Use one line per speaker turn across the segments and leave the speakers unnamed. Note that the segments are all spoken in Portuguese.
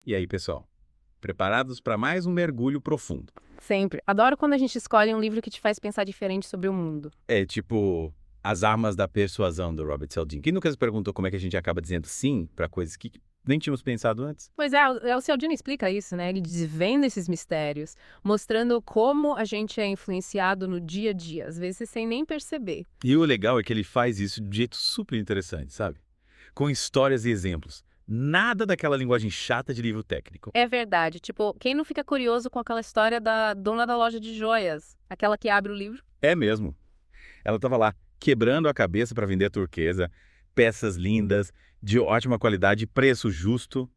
E aí, pessoal? Preparados para mais um mergulho profundo?
Sempre. Adoro quando a gente escolhe um livro que te faz pensar diferente sobre o mundo.
É tipo As Armas da Persuasão, do Robert Cialdini. Quem nunca se perguntou como é que a gente acaba dizendo sim para coisas que nem tínhamos pensado antes?
Pois é, o Cialdini explica isso, né? Ele desvenda esses mistérios, mostrando como a gente é influenciado no dia a dia, às vezes sem nem perceber.
E o legal é que ele faz isso de um jeito super interessante, sabe? Com histórias e exemplos. Nada daquela linguagem chata de livro técnico.
É verdade. Tipo, quem não fica curioso com aquela história da dona da loja de joias? Aquela que abre o livro?
É mesmo. Ela estava lá, quebrando a cabeça para vender a turquesa, peças lindas, de ótima qualidade, preço justo.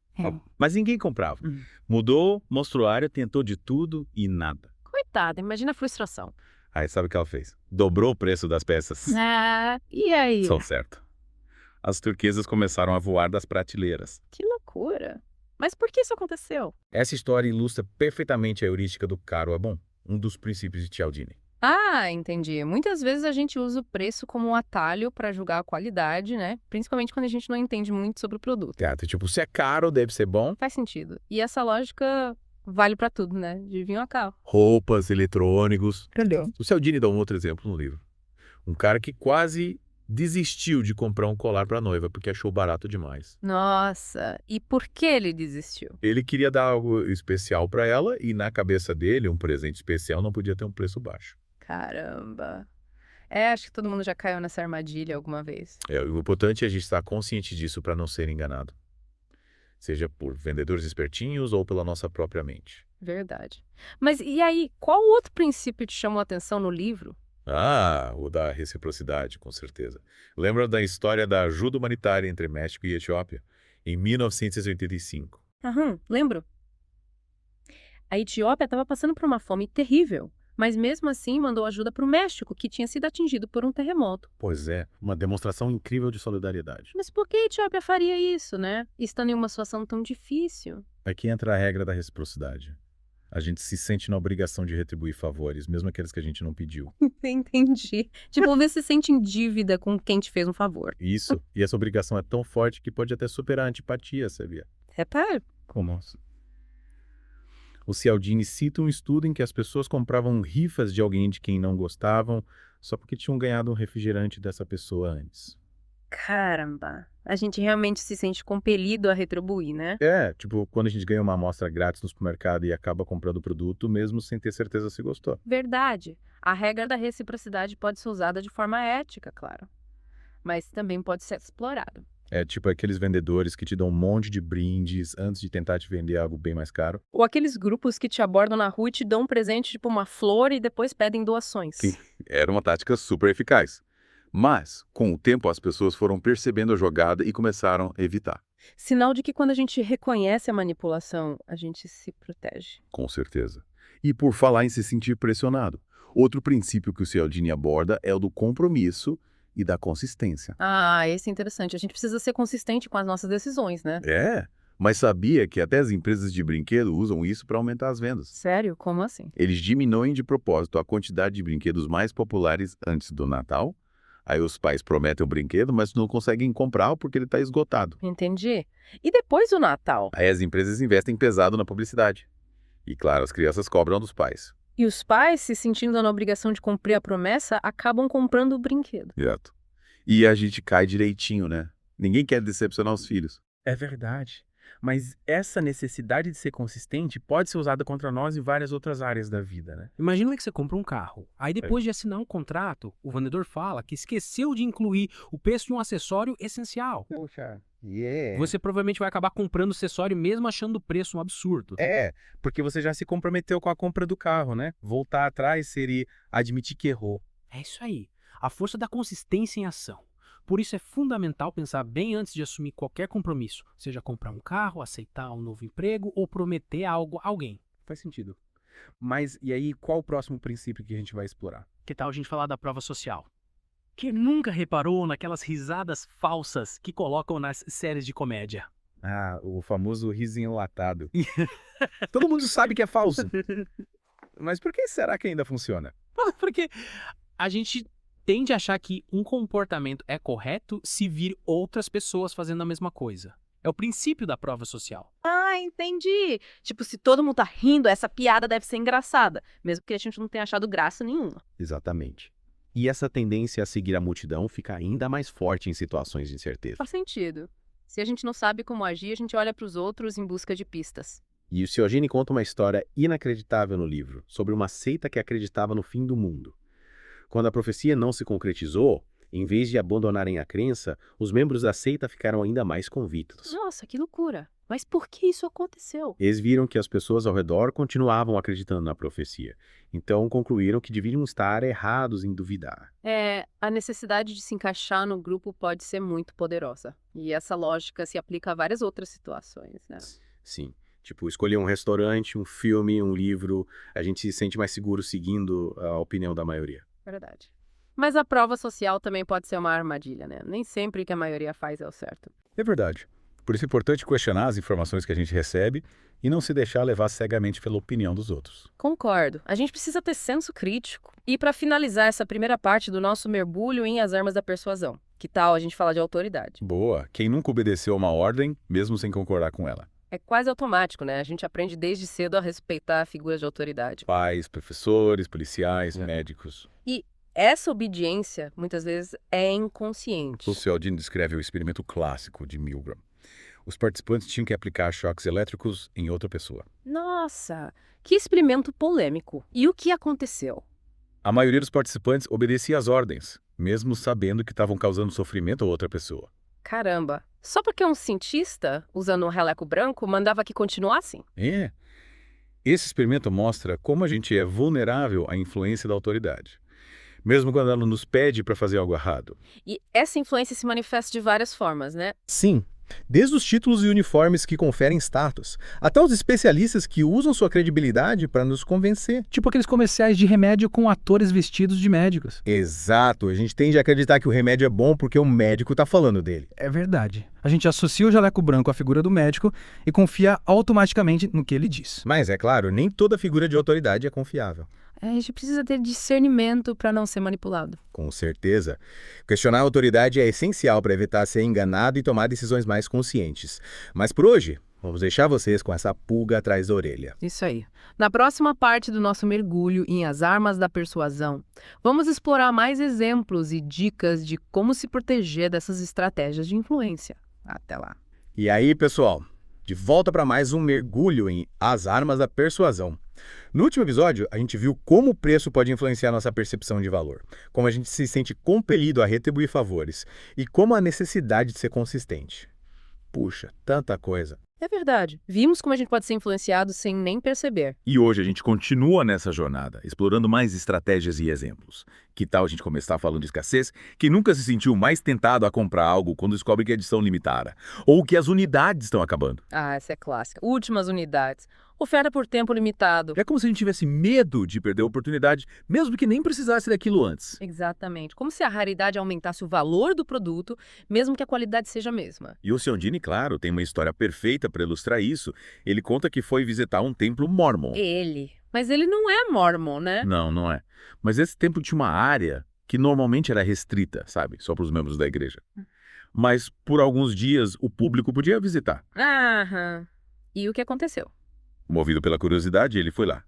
Mas ninguém comprava. Mudou, mostruário, tentou de tudo e nada.
Coitada, imagina a frustração.
Aí sabe o que ela fez? Dobrou o preço das peças.
Ah, e aí?
São certo. As turquesas começaram a voar das prateleiras.
Que loucura. Mas por que isso aconteceu?
Essa história ilustra perfeitamente a heurística do caro é bom, um dos princípios de Cialdini.
Ah, entendi. Muitas vezes a gente usa o preço como um atalho para julgar a qualidade, né? Principalmente quando a gente não entende muito sobre o produto.
Teatro, tipo, se é caro, deve ser bom.
Faz sentido. E essa lógica vale para tudo, né? De vinho a carro.
Roupas, eletrônicos.
Entendeu?
O Cialdini dá um outro exemplo no livro. Um cara que quase desistiu de comprar um colar para a noiva porque achou barato demais.
Nossa, e por que ele desistiu?
Ele queria dar algo especial para ela e na cabeça dele, um presente especial não podia ter um preço baixo.
Caramba. É, acho que todo mundo já caiu nessa armadilha alguma vez.
O importante é a gente estar consciente disso para não ser enganado. Seja por vendedores espertinhos ou pela nossa própria mente.
Verdade. Mas e aí, qual outro princípio te chamou a atenção no livro?
Ah, o da reciprocidade, com certeza. Lembra da história da ajuda humanitária entre México e Etiópia, em 1985?
Aham, lembro. A Etiópia estava passando por uma fome terrível, mas mesmo assim mandou ajuda para o México, que tinha sido atingido por um terremoto.
Pois é, uma demonstração incrível de solidariedade.
Mas por que a Etiópia faria isso, né? Estando em uma situação tão difícil.
Aqui entra a regra da reciprocidade. A gente se sente na obrigação de retribuir favores, mesmo aqueles que a gente não pediu.
Entendi. Tipo, você se sente em dívida com quem te fez um favor.
Isso, e essa obrigação é tão forte que pode até superar a antipatia, sabia?
Repare.
Como? O Cialdini cita um estudo em que as pessoas compravam rifas de alguém de quem não gostavam só porque tinham ganhado um refrigerante dessa pessoa antes.
Caramba. A gente realmente se sente compelido a retribuir, né?
É, tipo, quando a gente ganha uma amostra grátis no supermercado e acaba comprando o produto, mesmo sem ter certeza se gostou.
Verdade. A regra da reciprocidade pode ser usada de forma ética, claro. Mas também pode ser explorado.
É tipo aqueles vendedores que te dão um monte de brindes antes de tentar te vender algo bem mais caro.
Ou aqueles grupos que te abordam na rua e te dão um presente, tipo uma flor, e depois pedem doações.
Sim, era uma tática super eficaz. Mas, com o tempo, as pessoas foram percebendo a jogada e começaram a evitar.
Sinal de que quando a gente reconhece a manipulação, a gente se protege.
Com certeza. E por falar em se sentir pressionado, outro princípio que o Cialdini aborda é o do compromisso e da consistência.
Ah, esse é interessante. A gente precisa ser consistente com as nossas decisões, né?
É, mas sabia que até as empresas de brinquedo usam isso para aumentar as vendas?
Sério? Como assim?
Eles diminuem de propósito a quantidade de brinquedos mais populares antes do Natal. Aí os pais prometem o brinquedo, mas não conseguem comprar porque ele está esgotado.
Entendi. E depois do Natal?
Aí as empresas investem pesado na publicidade. E claro, as crianças cobram dos pais.
E os pais, se sentindo na obrigação de cumprir a promessa, acabam comprando o brinquedo.
Exato. E a gente cai direitinho, né? Ninguém quer decepcionar os filhos.
É verdade. Mas essa necessidade de ser consistente pode ser usada contra nós em várias outras áreas da vida, né?
Imagina que você compra um carro. Aí depois de assinar um contrato, o vendedor fala que esqueceu de incluir o preço de um acessório essencial.
Poxa,
Você provavelmente vai acabar comprando o acessório mesmo achando o preço um absurdo.
É, porque você já se comprometeu com a compra do carro, né? Voltar atrás seria admitir que errou.
É isso aí. A força da consistência em ação. Por isso é fundamental pensar bem antes de assumir qualquer compromisso, seja comprar um carro, aceitar um novo emprego ou prometer algo a alguém.
Faz sentido. Mas e aí, qual o próximo princípio que a gente vai explorar?
Que tal a gente falar da prova social? Quem nunca reparou naquelas risadas falsas que colocam nas séries de comédia?
Ah, o famoso risinho enlatado. Todo mundo sabe que é falso. Mas por que será que ainda funciona?
Porque a gente tende a achar que um comportamento é correto se vir outras pessoas fazendo a mesma coisa. É o princípio da prova social.
Ah, Ah, entendi. Tipo, se todo mundo tá rindo, essa piada deve ser engraçada, mesmo que a gente não tenha achado graça nenhuma.
Exatamente. E essa tendência a seguir a multidão fica ainda mais forte em situações de incerteza.
Faz sentido. Se a gente não sabe como agir, a gente olha para os outros em busca de pistas.
E o Cialdini conta uma história inacreditável no livro, sobre uma seita que acreditava no fim do mundo. Quando a profecia não se concretizou, em vez de abandonarem a crença, os membros da seita ficaram ainda mais convictos.
Nossa, que loucura. Mas por que isso aconteceu?
Eles viram que as pessoas ao redor continuavam acreditando na profecia. Então concluíram que deviam estar errados em duvidar.
A necessidade de se encaixar no grupo pode ser muito poderosa. E essa lógica se aplica a várias outras situações, né?
Sim. Tipo, escolher um restaurante, um filme, um livro, a gente se sente mais seguro seguindo a opinião da maioria.
Verdade. Mas a prova social também pode ser uma armadilha, né? Nem sempre o que a maioria faz é o certo.
É verdade. Por isso é importante questionar as informações que a gente recebe e não se deixar levar cegamente pela opinião dos outros.
Concordo. A gente precisa ter senso crítico. E para finalizar essa primeira parte do nosso mergulho em As Armas da Persuasão, que tal a gente falar de autoridade?
Boa. Quem nunca obedeceu a uma ordem, mesmo sem concordar com ela?
É quase automático, né? A gente aprende desde cedo a respeitar figuras de autoridade.
Pais, professores, policiais, médicos.
E essa obediência, muitas vezes, é inconsciente.
O Cialdini descreve o experimento clássico de Milgram. Os participantes tinham que aplicar choques elétricos em outra pessoa.
Nossa, que experimento polêmico. E o que aconteceu?
A maioria dos participantes obedecia às ordens, mesmo sabendo que estavam causando sofrimento a outra pessoa.
Caramba, só porque um cientista, usando um releco branco, mandava que continuassem?
Esse experimento mostra como a gente é vulnerável à influência da autoridade, mesmo quando ela nos pede para fazer algo errado.
E essa influência se manifesta de várias formas, né?
Sim, desde os títulos e uniformes que conferem status, até os especialistas que usam sua credibilidade para nos convencer.
Tipo aqueles comerciais de remédio com atores vestidos de médicos.
Exato, a gente tende a acreditar que o remédio é bom porque o médico está falando dele.
É verdade. A gente associa o jaleco branco à figura do médico e confia automaticamente no que ele diz.
Mas, é claro, nem toda figura de autoridade é confiável.
A gente precisa ter discernimento para não ser manipulado.
Com certeza. Questionar a autoridade é essencial para evitar ser enganado e tomar decisões mais conscientes. Mas por hoje, vamos deixar vocês com essa pulga atrás da orelha.
Isso aí. Na próxima parte do nosso mergulho em As Armas da Persuasão, vamos explorar mais exemplos e dicas de como se proteger dessas estratégias de influência. Até lá.
E aí, pessoal, de volta para mais um mergulho em As Armas da Persuasão. No último episódio, a gente viu como o preço pode influenciar nossa percepção de valor, como a gente se sente compelido a retribuir favores e como a necessidade de ser consistente. Puxa, tanta coisa.
É verdade. Vimos como a gente pode ser influenciado sem nem perceber.
E hoje a gente continua nessa jornada, explorando mais estratégias e exemplos. Que tal a gente começar falando de escassez? Quem nunca se sentiu mais tentado a comprar algo quando descobre que a edição limitada? Ou que as unidades estão acabando?
Ah, essa é clássica. Últimas unidades. Oferta por tempo limitado.
É como se a gente tivesse medo de perder a oportunidade, mesmo que nem precisasse daquilo antes.
Exatamente. Como se a raridade aumentasse o valor do produto, mesmo que a qualidade seja a mesma.
E o Cialdini, claro, tem uma história perfeita para ilustrar isso. Ele conta que foi visitar um templo mórmon.
Mas ele não é mórmon, né?
Não, não é. Mas esse templo tinha uma área que normalmente era restrita, sabe? Só para os membros da igreja. Mas por alguns dias o público podia visitar.
Aham. E o que aconteceu?
Movido pela curiosidade, ele foi lá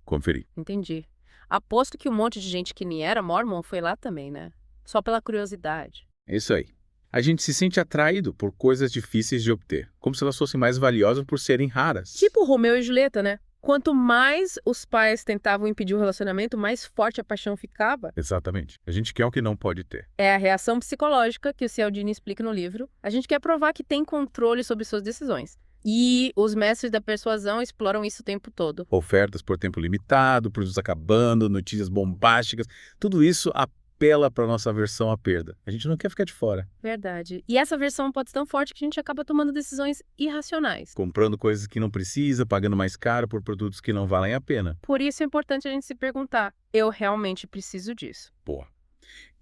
conferir.
Entendi. Aposto que um monte de gente que nem era mórmon foi lá também, né? Só pela curiosidade.
É isso aí. A gente se sente atraído por coisas difíceis de obter, como se elas fossem mais valiosas por serem raras.
Tipo Romeu e Julieta, né? Quanto mais os pais tentavam impedir o relacionamento, mais forte a paixão ficava.
Exatamente. A gente quer o que não pode ter.
É a reação psicológica que o Cialdini explica no livro. A gente quer provar que tem controle sobre suas decisões. E os mestres da persuasão exploram isso o tempo todo.
Ofertas por tempo limitado, produtos acabando, notícias bombásticas, tudo isso apela para nossa aversão à perda. A gente não quer ficar de fora.
Verdade. E essa versão pode ser tão forte que a gente acaba tomando decisões irracionais.
Comprando coisas que não precisa, pagando mais caro por produtos que não valem a pena.
Por isso é importante a gente se perguntar, eu realmente preciso disso?
Pô.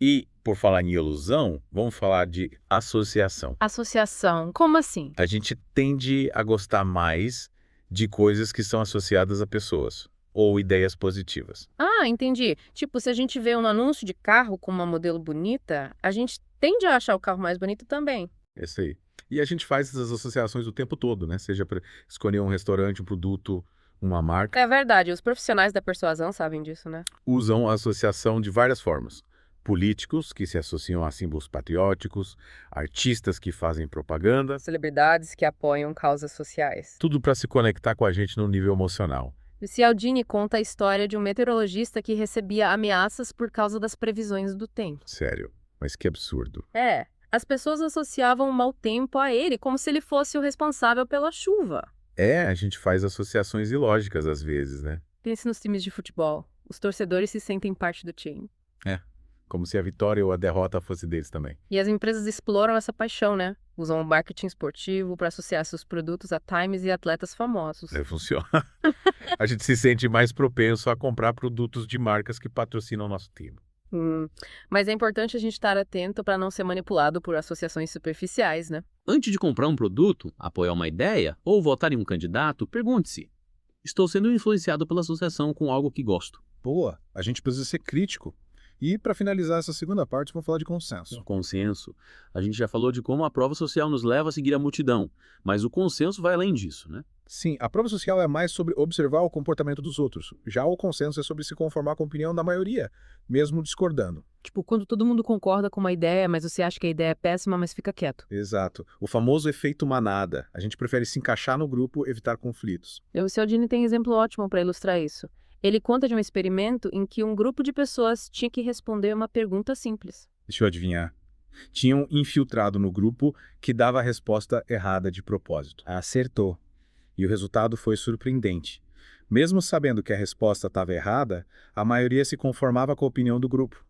E, por falar em ilusão, vamos falar de associação.
Associação, como assim?
A gente tende a gostar mais de coisas que são associadas a pessoas ou ideias positivas.
Ah, entendi. Tipo, se a gente vê um anúncio de carro com uma modelo bonita, a gente tende a achar o carro mais bonito também.
Isso aí.
E a gente faz essas associações o tempo todo, né? Seja para escolher um restaurante, um produto, uma marca.
É verdade, os profissionais da persuasão sabem disso, né?
Usam a associação de várias formas. Políticos, que se associam a símbolos patrióticos, artistas que fazem propaganda,
Celebridades que apoiam causas sociais.
tudo para se conectar com a gente no nível emocional.
O Cialdini conta a história de um meteorologista que recebia ameaças por causa das previsões do tempo.
Sério, mas que absurdo.
As pessoas associavam o mau tempo a ele como se ele fosse o responsável pela chuva.
A gente faz associações ilógicas às vezes, né?
Pense nos times de futebol. Os torcedores se sentem parte do time.
Como se a vitória ou a derrota fosse deles também.
E as empresas exploram essa paixão, né? Usam o marketing esportivo para associar seus produtos a times e atletas famosos.
Funciona. A gente se sente mais propenso a comprar produtos de marcas que patrocinam o nosso time.
Mas é importante a gente estar atento para não ser manipulado por associações superficiais, né?
Antes de comprar um produto, apoiar uma ideia ou votar em um candidato, pergunte-se: estou sendo influenciado pela associação com algo que gosto?
Boa, a gente precisa ser crítico. E para finalizar essa segunda parte, vamos falar de consenso.
Consenso. A gente já falou de como a prova social nos leva a seguir a multidão, mas o consenso vai além disso, né?
Sim, a prova social é mais sobre observar o comportamento dos outros. Já o consenso é sobre se conformar com a opinião da maioria, mesmo discordando.
Tipo, quando todo mundo concorda com uma ideia, mas você acha que a ideia é péssima, mas fica quieto.
Exato. O famoso efeito manada. A gente prefere se encaixar no grupo, evitar conflitos.
O Cialdini tem exemplo ótimo para ilustrar isso. Ele conta de um experimento em que um grupo de pessoas tinha que responder uma pergunta simples.
Deixa eu adivinhar. Tinham infiltrado no grupo que dava a resposta errada de propósito. Acertou. E o resultado foi surpreendente. Mesmo sabendo que a resposta estava errada, a maioria se conformava com a opinião do grupo.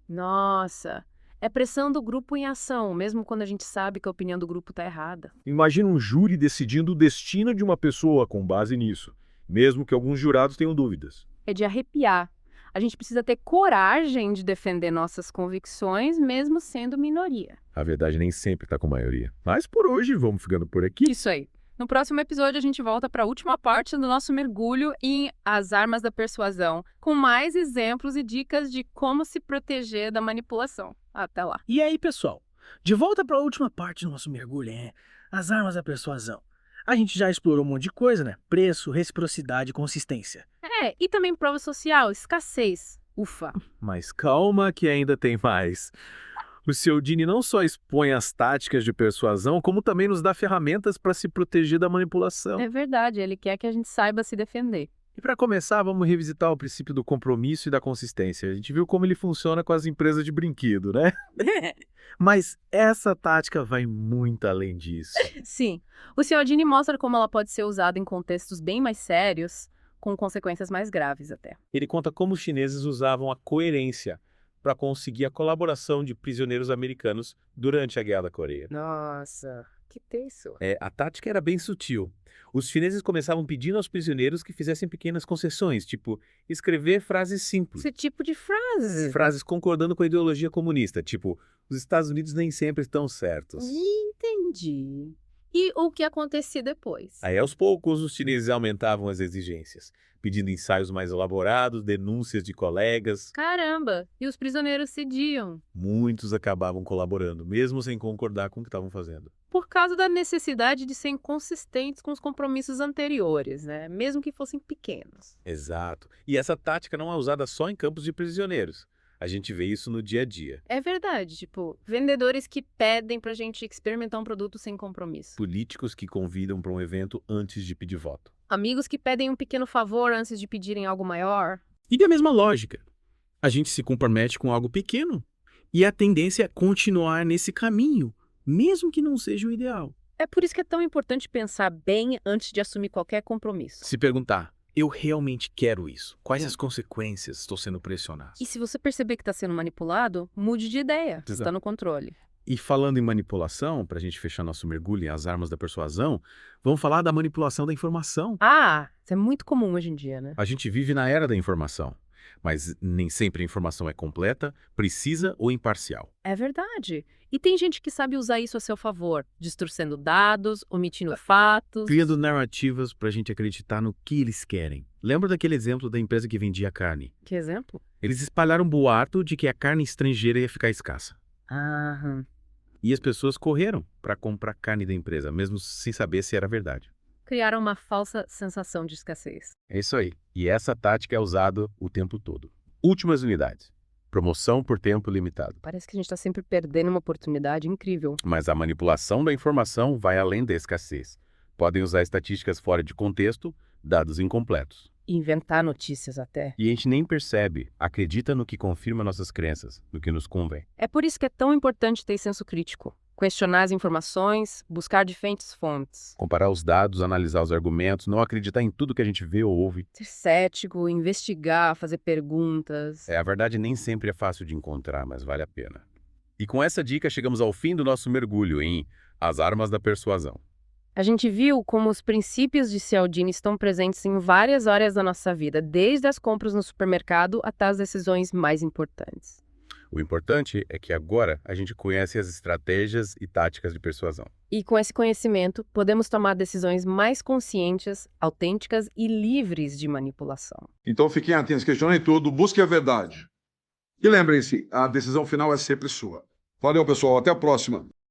Nossa, é pressão do grupo em ação, mesmo quando a gente sabe que a opinião do grupo está errada.
Imagina um júri decidindo o destino de uma pessoa com base nisso, mesmo que alguns jurados tenham dúvidas.
É de arrepiar. A gente precisa ter coragem de defender nossas convicções, mesmo sendo minoria.
A verdade nem sempre está com a maioria. Mas por hoje vamos ficando por aqui.
Isso aí. No próximo episódio, a gente volta para a última parte do nosso mergulho em As Armas da Persuasão, com mais exemplos e dicas de como se proteger da manipulação. Até lá.
E aí, pessoal? De volta para a última parte do nosso mergulho, as armas da persuasão. A gente já explorou um monte de coisa, né? Preço, reciprocidade e consistência.
E também prova social, escassez. Ufa.
Mas calma que ainda tem mais. O Cialdini não só expõe as táticas de persuasão, como também nos dá ferramentas para se proteger da manipulação.
É verdade, ele quer que a gente saiba se defender.
E para começar, vamos revisitar o princípio do compromisso e da consistência. A gente viu como ele funciona com as empresas de brinquedo, né? Mas essa tática vai muito além disso.
Sim. O Cialdini mostra como ela pode ser usada em contextos bem mais sérios, com consequências mais graves até.
Ele conta como os chineses usavam a coerência para conseguir a colaboração de prisioneiros americanos durante a Guerra da Coreia.
Nossa, que tenso.
A tática era bem sutil. Os chineses começavam pedindo aos prisioneiros que fizessem pequenas concessões, tipo escrever frases simples.
Esse tipo de frase.
Frases concordando com a ideologia comunista, tipo, os Estados Unidos nem sempre estão certos.
Entendi. E o que acontecia depois?
Aí, aos poucos, os chineses aumentavam as exigências, pedindo ensaios mais elaborados, denúncias de colegas.
Caramba! E os prisioneiros cediam.
Muitos acabavam colaborando, mesmo sem concordar com o que estavam fazendo.
Por causa da necessidade de serem consistentes com os compromissos anteriores, né? Mesmo que fossem pequenos.
Exato. E essa tática não é usada só em campos de prisioneiros. A gente vê isso no dia a dia.
É verdade, tipo, vendedores que pedem pra gente experimentar um produto sem compromisso.
Políticos que convidam para um evento antes de pedir voto.
Amigos que pedem um pequeno favor antes de pedirem algo maior.
E da mesma lógica, a gente se compromete com algo pequeno e a tendência é continuar nesse caminho, mesmo que não seja o ideal.
É por isso que é tão importante pensar bem antes de assumir qualquer compromisso.
Se perguntar, eu realmente quero isso? Quais as consequências? Estou sendo pressionado.
E se você perceber que está sendo manipulado, mude de ideia. Você está no controle.
E falando em manipulação, para a gente fechar nosso mergulho em As Armas da Persuasão, vamos falar da manipulação da informação.
Isso é muito comum hoje em dia, né?
A gente vive na era da informação, mas nem sempre a informação é completa, precisa ou imparcial.
É verdade. E tem gente que sabe usar isso a seu favor, distorcendo dados, omitindo fatos.
Criando narrativas para a gente acreditar no que eles querem. Lembra daquele exemplo da empresa que vendia carne?
Que exemplo?
Eles espalharam um boato de que a carne estrangeira ia ficar escassa. E as pessoas correram para comprar carne da empresa, mesmo sem saber se era verdade.
Criaram uma falsa sensação de escassez.
É isso aí. E essa tática é usada o tempo todo. Últimas unidades. Promoção por tempo limitado.
Parece que a gente está sempre perdendo uma oportunidade incrível.
Mas a manipulação da informação vai além da escassez. Podem usar estatísticas fora de contexto, dados incompletos.
Inventar notícias até.
E a gente nem percebe, acredita no que confirma nossas crenças, no que nos convém.
É por isso que é tão importante ter senso crítico. Questionar as informações, buscar diferentes fontes.
Comparar os dados, analisar os argumentos, não acreditar em tudo que a gente vê ou ouve.
Ser cético, investigar, fazer perguntas.
A verdade nem sempre é fácil de encontrar, mas vale a pena. E com essa dica chegamos ao fim do nosso mergulho em As Armas da Persuasão.
A gente viu como os princípios de Cialdini estão presentes em várias áreas da nossa vida, desde as compras no supermercado até as decisões mais importantes.
O importante é que agora a gente conhece as estratégias e táticas de persuasão.
E com esse conhecimento, podemos tomar decisões mais conscientes, autênticas e livres de manipulação.
Então fiquem atentos, questionem tudo, busquem a verdade. E lembrem-se, a decisão final é sempre sua. Valeu, pessoal, até a próxima.